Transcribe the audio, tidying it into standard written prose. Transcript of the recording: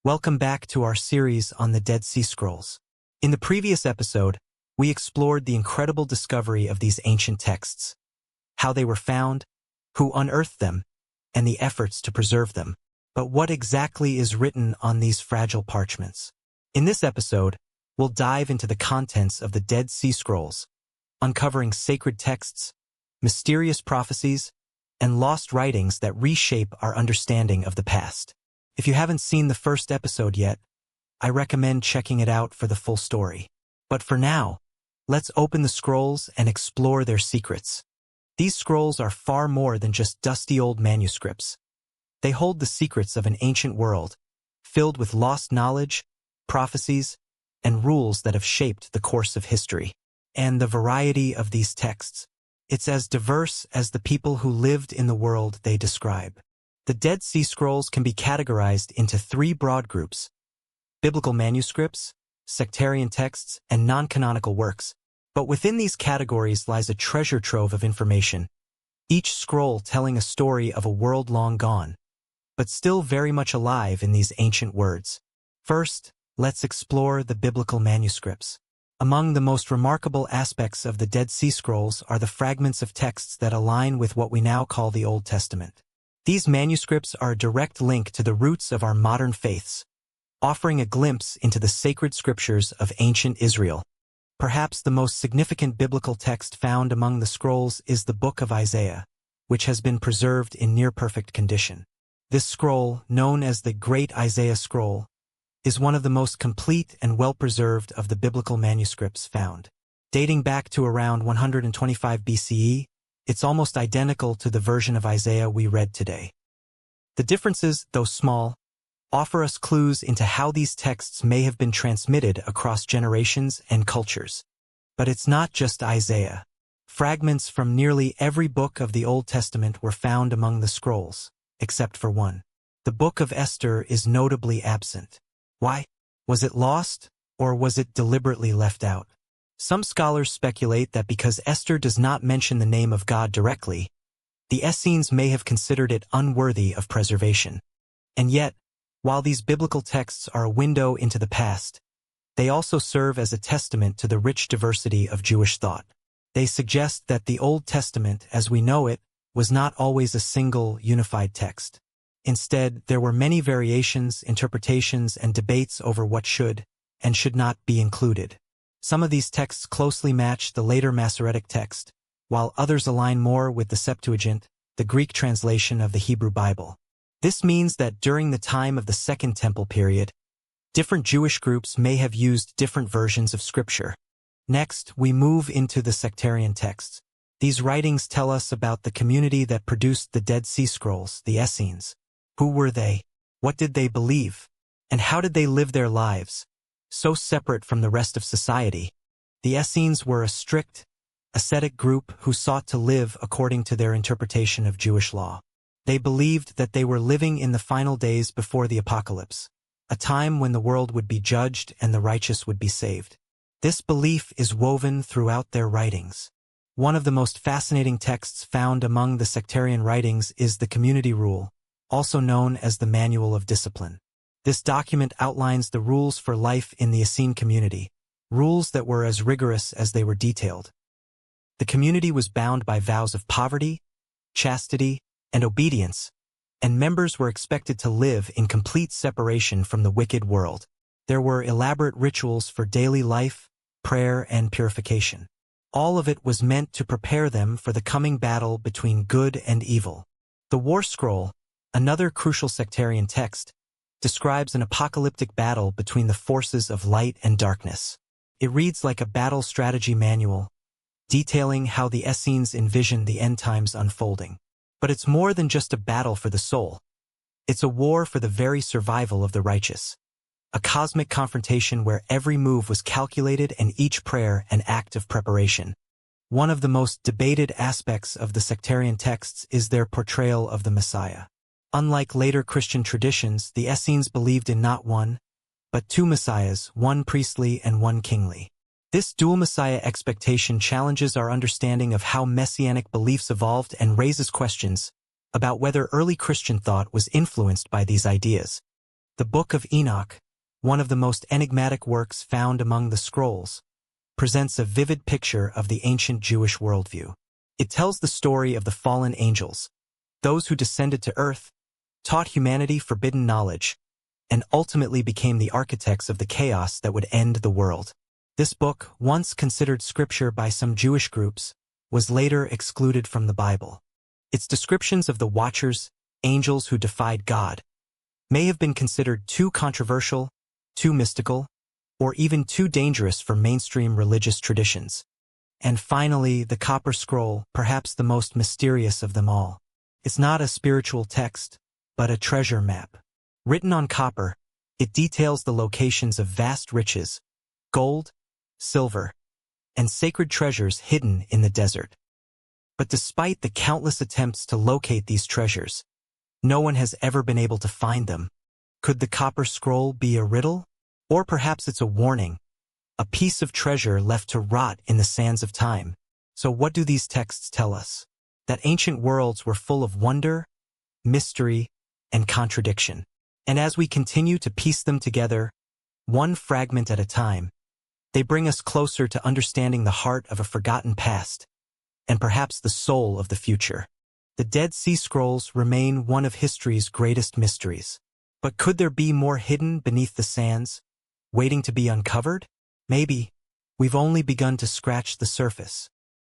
Welcome back to our series on the Dead Sea Scrolls. In the previous episode, we explored the incredible discovery of these ancient texts, how they were found, who unearthed them, and the efforts to preserve them. But what exactly is written on these fragile parchments? In this episode, we'll dive into the contents of the Dead Sea Scrolls, uncovering sacred texts, mysterious prophecies, and lost writings that reshape our understanding of the past. If you haven't seen the first episode yet, I recommend checking it out for the full story. But for now, let's open the scrolls and explore their secrets. These scrolls are far more than just dusty old manuscripts. They hold the secrets of an ancient world, filled with lost knowledge, prophecies, and rules that have shaped the course of history. And the variety of these texts, it's as diverse as the people who lived in the world they describe. The Dead Sea Scrolls can be categorized into three broad groups: biblical manuscripts, sectarian texts, and non-canonical works. But within these categories lies a treasure trove of information, each scroll telling a story of a world long gone, but still very much alive in these ancient words. First, let's explore the biblical manuscripts. Among the most remarkable aspects of the Dead Sea Scrolls are the fragments of texts that align with what we now call the Old Testament. These manuscripts are a direct link to the roots of our modern faiths, offering a glimpse into the sacred scriptures of ancient Israel. Perhaps the most significant biblical text found among the scrolls is the Book of Isaiah, which has been preserved in near-perfect condition. This scroll, known as the Great Isaiah Scroll, is one of the most complete and well-preserved of the biblical manuscripts found. Dating back to around 125 BCE, it's almost identical to the version of Isaiah we read today. The differences, though small, offer us clues into how these texts may have been transmitted across generations and cultures. But it's not just Isaiah. Fragments from nearly every book of the Old Testament were found among the scrolls, except for one. The Book of Esther is notably absent. Why? Was it lost, or was it deliberately left out? Some scholars speculate that because Esther does not mention the name of God directly, the Essenes may have considered it unworthy of preservation. And yet, while these biblical texts are a window into the past, they also serve as a testament to the rich diversity of Jewish thought. They suggest that the Old Testament, as we know it, was not always a single, unified text. Instead, there were many variations, interpretations, and debates over what should and should not be included. Some of these texts closely match the later Masoretic text, while others align more with the Septuagint, the Greek translation of the Hebrew Bible. This means that during the time of the Second Temple period, different Jewish groups may have used different versions of Scripture. Next, we move into the sectarian texts. These writings tell us about the community that produced the Dead Sea Scrolls, the Essenes. Who were they? What did they believe? And how did they live their lives, so separate from the rest of society? The Essenes were a strict, ascetic group who sought to live according to their interpretation of Jewish law. They believed that they were living in the final days before the apocalypse, a time when the world would be judged and the righteous would be saved. This belief is woven throughout their writings. One of the most fascinating texts found among the sectarian writings is the Community Rule, also known as the Manual of Discipline. This document outlines the rules for life in the Essene community, rules that were as rigorous as they were detailed. The community was bound by vows of poverty, chastity, and obedience, and members were expected to live in complete separation from the wicked world. There were elaborate rituals for daily life, prayer, and purification. All of it was meant to prepare them for the coming battle between good and evil. The War Scroll, another crucial sectarian text, describes an apocalyptic battle between the forces of light and darkness. It reads like a battle strategy manual, detailing how the Essenes envisioned the end times unfolding. But it's more than just a battle for the soul. It's a war for the very survival of the righteous. A cosmic confrontation where every move was calculated and each prayer an act of preparation. One of the most debated aspects of the sectarian texts is their portrayal of the Messiah. Unlike later Christian traditions, the Essenes believed in not one, but two messiahs, one priestly and one kingly. This dual messiah expectation challenges our understanding of how messianic beliefs evolved and raises questions about whether early Christian thought was influenced by these ideas. The Book of Enoch, one of the most enigmatic works found among the scrolls, presents a vivid picture of the ancient Jewish worldview. It tells the story of the fallen angels, those who descended to earth, taught humanity forbidden knowledge, and ultimately became the architects of the chaos that would end the world. This book, once considered scripture by some Jewish groups, was later excluded from the Bible. Its descriptions of the Watchers, angels who defied God, may have been considered too controversial, too mystical, or even too dangerous for mainstream religious traditions. And finally, the Copper Scroll, perhaps the most mysterious of them all. It's not a spiritual text, but a treasure map. Written on copper, it details the locations of vast riches, gold, silver, and sacred treasures hidden in the desert. But despite the countless attempts to locate these treasures, no one has ever been able to find them. Could the Copper Scroll be a riddle? Or perhaps it's a warning, a piece of treasure left to rot in the sands of time. So what do these texts tell us? That ancient worlds were full of wonder, mystery, and contradiction. And as we continue to piece them together, one fragment at a time, they bring us closer to understanding the heart of a forgotten past, and perhaps the soul of the future. The Dead Sea Scrolls remain one of history's greatest mysteries. But could there be more hidden beneath the sands, waiting to be uncovered? Maybe. We've only begun to scratch the surface.